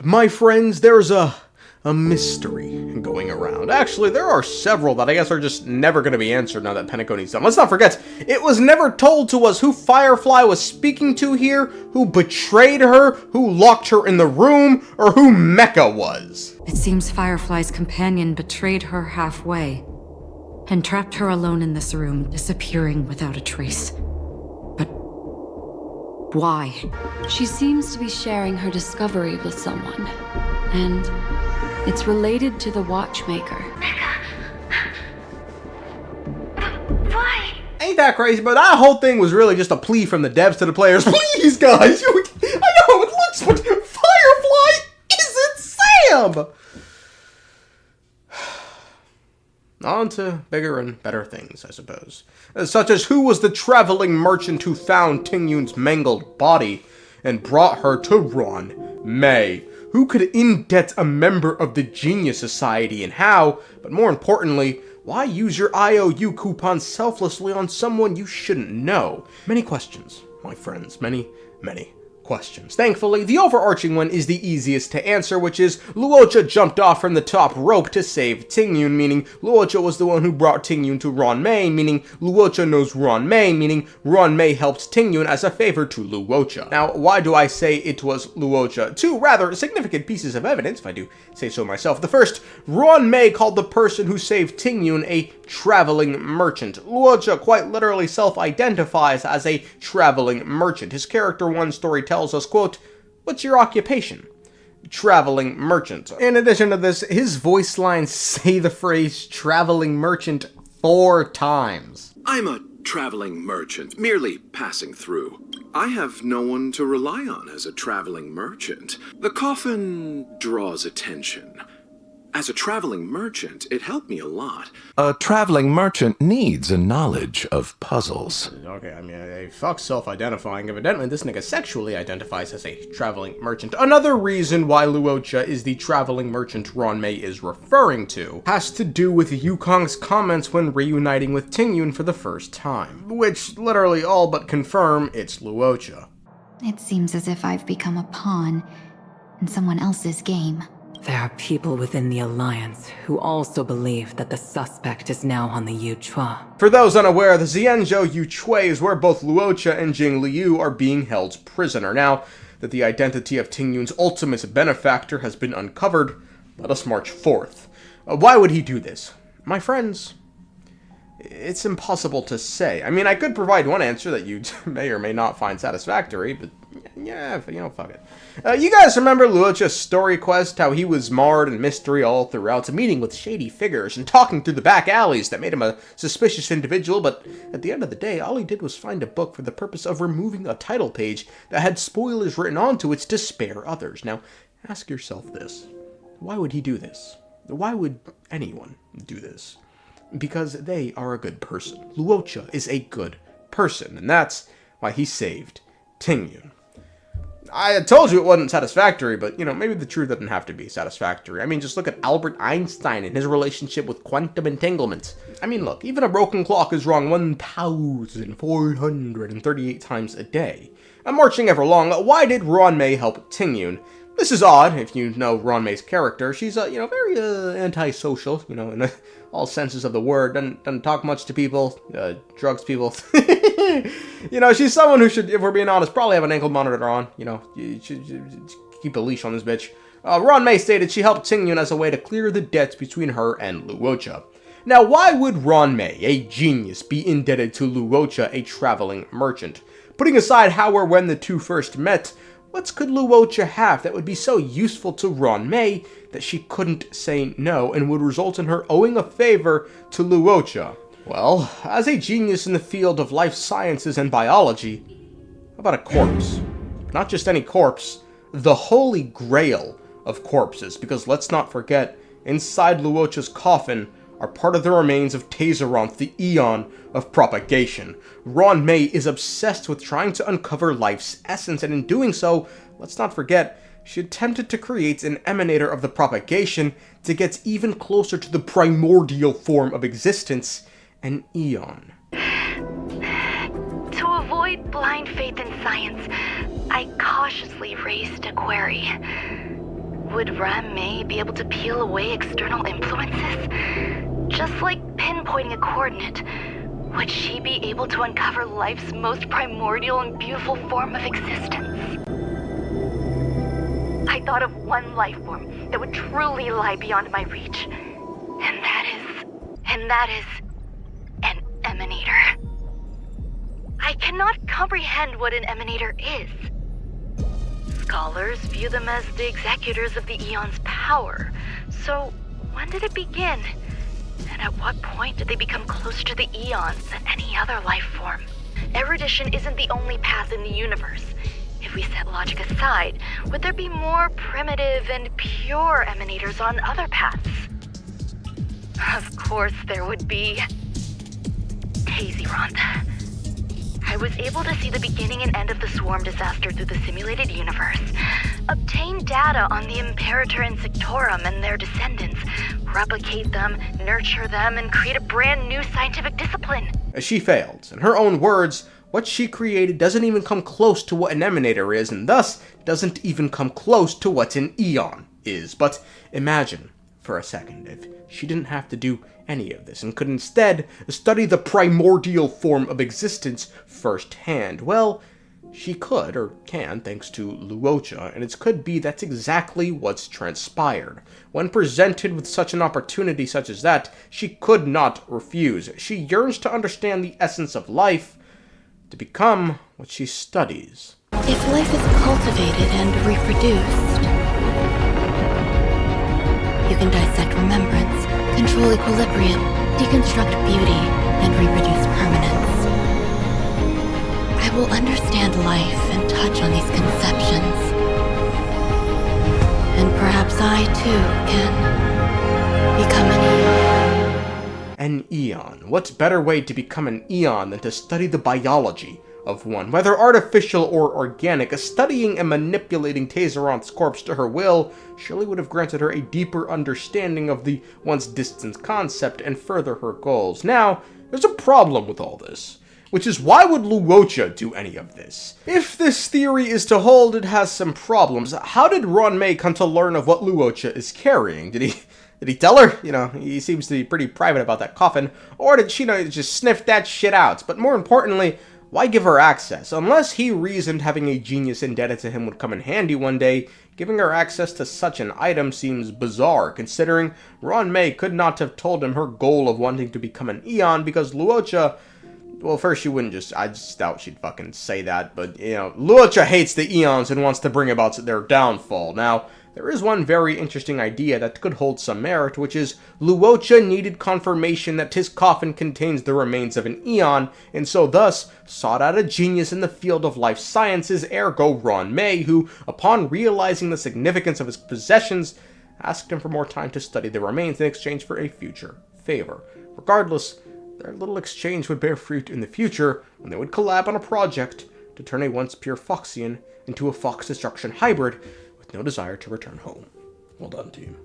My friends, there's a mystery going around. Actually, there are several that I guess are just never going to be answered now that Penacony's done. Let's not forget, it was never told to us who Firefly was speaking to here, who betrayed her, who locked her in the room, or who Mecha was. It seems Firefly's companion betrayed her halfway and trapped her alone in this room, disappearing without a trace. But why? She seems to be sharing her discovery with someone, and it's related to the watchmaker. Why? Ain't that crazy? But that whole thing was really just a plea from the devs to the players. Please, guys, I know how it looks, but Firefly isn't Sam! On to bigger and better things, I suppose. Such as who was the traveling merchant who found Tingyun's mangled body and brought her to Ruan Mei? Who could indebt a member of the Genius Society, and how, but more importantly, why use your IOU coupon selflessly on someone you shouldn't know? Many questions, my friends, many questions. Thankfully, the overarching one is the easiest to answer, which is Luocha jumped off from the top rope to save Tingyun, meaning Luocha was the one who brought Tingyun to Ruan Mei, meaning Luocha knows Ruan Mei, meaning Ruan Mei helped Tingyun as a favor to Luocha. Now, why do I say it was Luocha? Two rather significant pieces of evidence, if I do say so myself. The first, Ruan Mei called the person who saved Tingyun a traveling merchant. Luocha quite literally self-identifies as a traveling merchant. His character one story tells us, quote, "What's your occupation?" Traveling merchant. In addition to this, his voice lines say the phrase traveling merchant 4 times. I'm a traveling merchant, merely passing through. I have no one to rely on as a traveling merchant. The coffin draws attention. As a traveling merchant, it helped me a lot. A traveling merchant needs a knowledge of puzzles. Okay, I mean, fuck self-identifying. Evidently, this nigga sexually identifies as a traveling merchant. Another reason why Luocha is the traveling merchant Ruan Mei is referring to has to do with Yukong's comments when reuniting with Tingyun for the first time, which literally all but confirm it's Luocha. It seems as if I've become a pawn in someone else's game. There are people within the Alliance who also believe that the suspect is now on the Yuchua. For those unaware, the Xianzhou Yuchui is where both Luocha and Jing Liu are being held prisoner. Now that the identity of Tingyun's ultimate benefactor has been uncovered, let us march forth. Why would he do this? My friends, it's impossible to say. I mean, I could provide one answer that you may or may not find satisfactory, but yeah, fuck it. You guys remember Luocha's story quest, how he was marred in mystery all throughout, meeting with shady figures and talking through the back alleys that made him a suspicious individual, but at the end of the day, all he did was find a book for the purpose of removing a title page that had spoilers written onto it to spare others. Now, ask yourself this. Why would he do this? Why would anyone do this? Because they are a good person. Luocha is a good person, and that's why he saved Tingyun. I told you it wasn't satisfactory, but, maybe the truth doesn't have to be satisfactory. I mean, just look at Albert Einstein and his relationship with quantum entanglement. I mean, look, even a broken clock is wrong 1,438 times a day. I'm marching ever long. Why did Ruan Mei help Tingyun? This is odd, if you know Ruan Mei's character. She's, very, antisocial, in all senses of the word. Doesn't talk much to people, drugs people. She's someone who should, if we're being honest, probably have an ankle monitor on. You should keep a leash on this bitch. Ruan Mei stated she helped Tingyun as a way to clear the debts between her and Luocha. Now, why would Ruan Mei, a genius, be indebted to Luocha, a traveling merchant? Putting aside how or when the two first met, what could Luocha have that would be so useful to Ruan Mei that she couldn't say no and would result in her owing a favor to Luocha? Well, as a genius in the field of life sciences and biology, how about a corpse? Not just any corpse, the holy grail of corpses, because let's not forget, inside Luocha's coffin are part of the remains of Tazeronth, the Aeon of propagation. Ruan Mei is obsessed with trying to uncover life's essence, and in doing so, let's not forget, she attempted to create an emanator of the propagation to get even closer to the primordial form of existence, an Aeon. To avoid blind faith in science, I cautiously raised a query. would Ruan Mei be able to peel away external influences? Just like pinpointing a coordinate, would she be able to uncover life's most primordial and beautiful form of existence? I thought of one life form that would truly lie beyond my reach. And that is an emanator. I cannot comprehend what an emanator is. Scholars view them as the executors of the Aeon's power. So, when did it begin? And at what point did they become closer to the Aeons than any other life form? Erudition isn't the only path in the universe. If we set logic aside, would there be more primitive and pure emanators on other paths? Of course there would be. Tazeront. I was able to see the beginning and end of the swarm disaster through the simulated universe, obtain data on the Imperator and Sectorum and their descendants, replicate them, nurture them, and create a brand new scientific discipline. She failed. In her own words, what she created doesn't even come close to what an emanator is, and thus doesn't even come close to what an Aeon is. But imagine, for a second, if she didn't have to do any of this and could instead study the primordial form of existence firsthand. Well, she could, or can, thanks to Luocha, and it could be that's exactly what's transpired. When presented with such an opportunity such as that, she could not refuse. She yearns to understand the essence of life, to become what she studies. If life is cultivated and reproduced, you can dissect remembrance, control equilibrium, deconstruct beauty, and reproduce permanence. I will understand life and touch on these conceptions. And perhaps I, too, can become an Aeon. An Aeon. What better way to become an Aeon than to study the biology of one, whether artificial or organic? Studying and manipulating Tazeront's corpse to her will surely would have granted her a deeper understanding of the once distant concept and further her goals. Now, there's a problem with all this, which is why would Luocha do any of this? If this theory is to hold, it has some problems. How did Ruan Mei come to learn of what Luocha is carrying? Did he tell her? You know, he seems to be pretty private about that coffin. Or did she, just sniff that shit out? But more importantly, why give her access? Unless he reasoned having a genius indebted to him would come in handy one day, giving her access to such an item seems bizarre, considering Ruan Mei could not have told him her goal of wanting to become an Aeon because Luocha... Well, first, she wouldn't I just doubt she'd fucking say that, but, Luocha hates the Aeons and wants to bring about their downfall. Now, there is one very interesting idea that could hold some merit, which is Luocha needed confirmation that his coffin contains the remains of an Aeon, and so thus sought out a genius in the field of life sciences, ergo Ruan Mei, who, upon realizing the significance of his possessions, asked him for more time to study the remains in exchange for a future favor. Regardless, their little exchange would bear fruit in the future when they would collab on a project to turn a once pure Foxian into a Fox Destruction hybrid with no desire to return home. Well done, team.